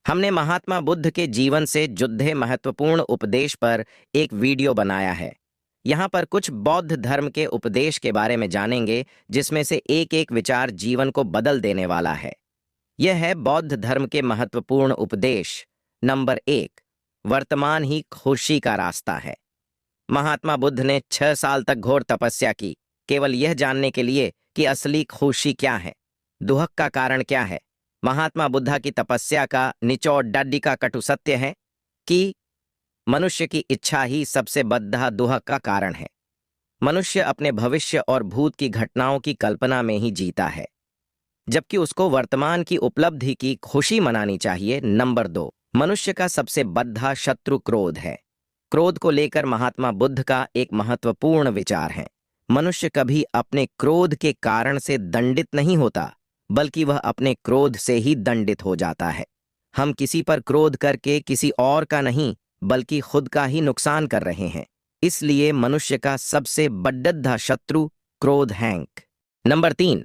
हमने महात्मा बुद्ध के जीवन से जुड़े महत्वपूर्ण उपदेश पर एक वीडियो बनाया है। यहाँ पर कुछ बौद्ध धर्म के उपदेश के बारे में जानेंगे, जिसमें से एक एक विचार जीवन को बदल देने वाला है। यह है बौद्ध धर्म के महत्वपूर्ण उपदेश। नंबर 1, वर्तमान ही खुशी का रास्ता है। महात्मा बुद्ध ने 6 साल तक घोर तपस्या की, केवल यह जानने के लिए कि असली खुशी क्या है, दुहक का कारण क्या है। महात्मा बुद्धा की तपस्या का निचोड़ डड्डी का कटु सत्य है कि मनुष्य की इच्छा ही सबसे बद्धा दुहक का कारण है। मनुष्य अपने भविष्य और भूत की घटनाओं की कल्पना में ही जीता है, जबकि उसको वर्तमान की उपलब्धि की खुशी मनानी चाहिए। नंबर 2, मनुष्य का सबसे बद्धा शत्रु क्रोध है। क्रोध को लेकर महात्मा बुद्ध का एक महत्वपूर्ण विचार है। मनुष्य कभी अपने क्रोध के कारण से दंडित नहीं होता, बल्कि वह अपने क्रोध से ही दंडित हो जाता है। हम किसी पर क्रोध करके किसी और का नहीं, बल्कि खुद का ही नुकसान कर रहे हैं। इसलिए मनुष्य का सबसे बड़ा शत्रु क्रोध है। नंबर 3,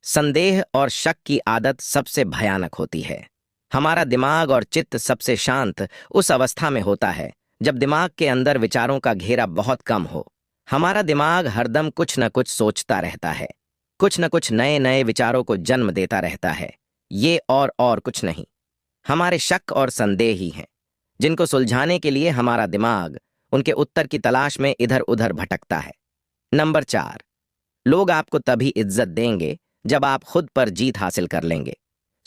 संदेह और शक की आदत सबसे भयानक होती है। हमारा दिमाग और चित्त सबसे शांत उस अवस्था में होता है जब दिमाग के अंदर विचारों का घेरा बहुत कम हो। हमारा दिमाग हरदम कुछ न कुछ सोचता रहता है, कुछ न कुछ नए नए विचारों को जन्म देता रहता है। ये और कुछ नहीं, हमारे शक और संदेह ही हैं, जिनको सुलझाने के लिए हमारा दिमाग उनके उत्तर की तलाश में इधर उधर भटकता है। नंबर 4, लोग आपको तभी इज्जत देंगे जब आप खुद पर जीत हासिल कर लेंगे।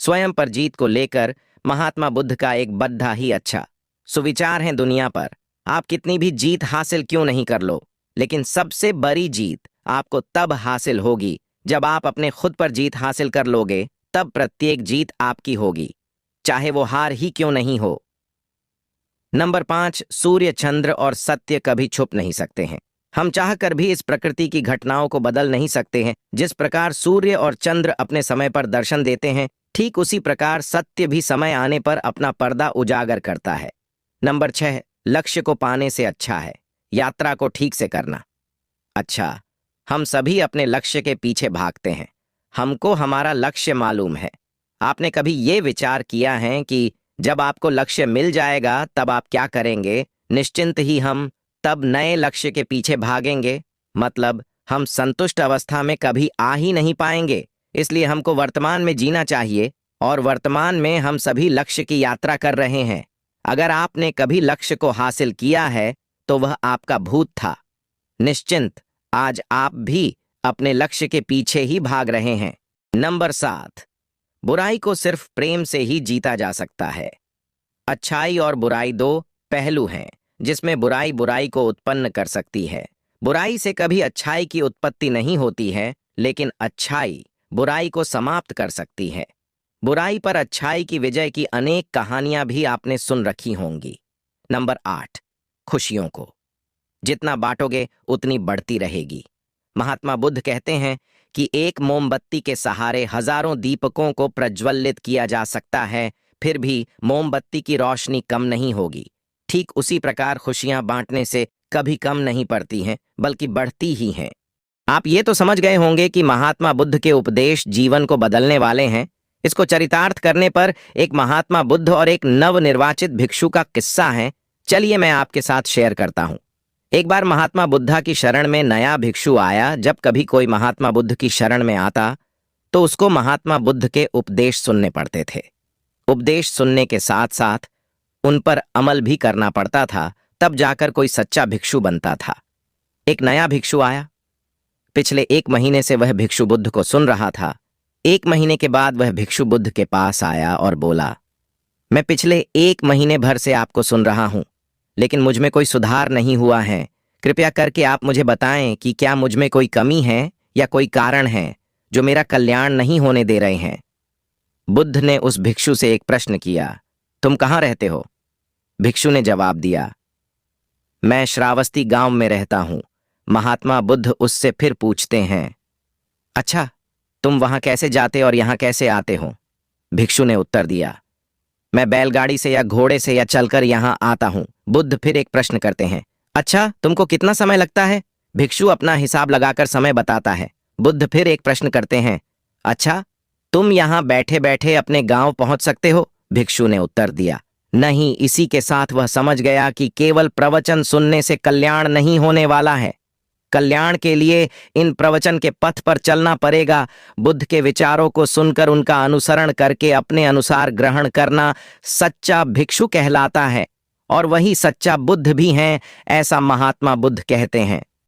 स्वयं पर जीत को लेकर महात्मा बुद्ध का एक बड़ा ही अच्छा सुविचार है। दुनिया पर आप कितनी भी जीत हासिल क्यों नहीं कर लो, लेकिन सबसे बड़ी जीत आपको तब हासिल होगी जब आप अपने खुद पर जीत हासिल कर लोगे। तब प्रत्येक जीत आपकी होगी, चाहे वो हार ही क्यों नहीं हो। नंबर 5, सूर्य, चंद्र और सत्य कभी छुप नहीं सकते हैं। हम चाहकर भी इस प्रकृति की घटनाओं को बदल नहीं सकते हैं। जिस प्रकार सूर्य और चंद्र अपने समय पर दर्शन देते हैं, ठीक उसी प्रकार सत्य भी समय आने पर अपना पर्दा उजागर करता है। नंबर 6, लक्ष्य को पाने से अच्छा है यात्रा को ठीक से करना। अच्छा, हम सभी अपने लक्ष्य के पीछे भागते हैं, हमको हमारा लक्ष्य मालूम है। आपने कभी ये विचार किया है कि जब आपको लक्ष्य मिल जाएगा तब आप क्या करेंगे? निश्चिंत ही हम तब नए लक्ष्य के पीछे भागेंगे। मतलब हम संतुष्ट अवस्था में कभी आ ही नहीं पाएंगे। इसलिए हमको वर्तमान में जीना चाहिए, और वर्तमान में हम सभी लक्ष्य की यात्रा कर रहे हैं। अगर आपने कभी लक्ष्य को हासिल किया है तो वह आपका भूत था। निश्चिंत आज आप भी अपने लक्ष्य के पीछे ही भाग रहे हैं। नंबर 7, बुराई को सिर्फ प्रेम से ही जीता जा सकता है। अच्छाई और बुराई 2 पहलू हैं, जिसमें बुराई बुराई को उत्पन्न कर सकती है। बुराई से कभी अच्छाई की उत्पत्ति नहीं होती है, लेकिन अच्छाई बुराई को समाप्त कर सकती है। बुराई पर अच्छाई की विजय की अनेक कहानियां भी आपने सुन रखी होंगी। नंबर 8, खुशियों को जितना बांटोगे उतनी बढ़ती रहेगी। महात्मा बुद्ध कहते हैं कि एक मोमबत्ती के सहारे हजारों दीपकों को प्रज्वलित किया जा सकता है, फिर भी मोमबत्ती की रोशनी कम नहीं होगी। ठीक उसी प्रकार खुशियां बांटने से कभी कम नहीं पड़ती हैं, बल्कि बढ़ती ही हैं। आप ये तो समझ गए होंगे कि महात्मा बुद्ध के उपदेश जीवन को बदलने वाले हैं। इसको चरितार्थ करने पर एक महात्मा बुद्ध और एक नवनिर्वाचित भिक्षु का किस्सा है। चलिए मैं आपके साथ शेयर करता हूं। एक बार महात्मा बुद्धा की शरण में नया भिक्षु आया। जब कभी कोई महात्मा बुद्ध की शरण में आता तो उसको महात्मा बुद्ध के उपदेश सुनने पड़ते थे। उपदेश सुनने के साथ साथ उन पर अमल भी करना पड़ता था, तब जाकर कोई सच्चा भिक्षु बनता था। एक नया भिक्षु आया। पिछले 1 महीने से वह भिक्षु बुद्ध को सुन रहा था। 1 महीने के बाद वह भिक्षु बुद्ध के पास आया और बोला, मैं पिछले 1 महीने भर से आपको सुन रहा हूं, लेकिन मुझ में कोई सुधार नहीं हुआ है। कृपया करके आप मुझे बताएं कि क्या मुझ में कोई कमी है या कोई कारण है जो मेरा कल्याण नहीं होने दे रहे हैं। बुद्ध ने उस भिक्षु से एक प्रश्न किया, तुम कहाँ रहते हो? भिक्षु ने जवाब दिया, मैं श्रावस्ती गांव में रहता हूं। महात्मा बुद्ध उससे फिर पूछते हैं, अच्छा, तुम वहां कैसे जाते और यहां कैसे आते हो? भिक्षु ने उत्तर दिया, मैं बैलगाड़ी से या घोड़े से या चलकर यहां आता हूं। बुद्ध फिर एक प्रश्न करते हैं, अच्छा, तुमको कितना समय लगता है? भिक्षु अपना हिसाब लगाकर समय बताता है। बुद्ध फिर एक प्रश्न करते हैं, अच्छा, तुम यहां बैठे बैठे अपने गांव पहुंच सकते हो? भिक्षु ने उत्तर दिया। नहीं, इसी के साथ वह समझ गया कि केवल प्रवचन सुनने से कल्याण नहीं होने वाला है। कल्याण के लिए इन प्रवचन के पथ पर चलना पड़ेगा। बुद्ध के विचारों को सुनकर उनका अनुसरण करके अपने अनुसार ग्रहण करना सच्चा भिक्षु कहलाता है, और वही सच्चा बुद्ध भी हैं, ऐसा महात्मा बुद्ध कहते हैं।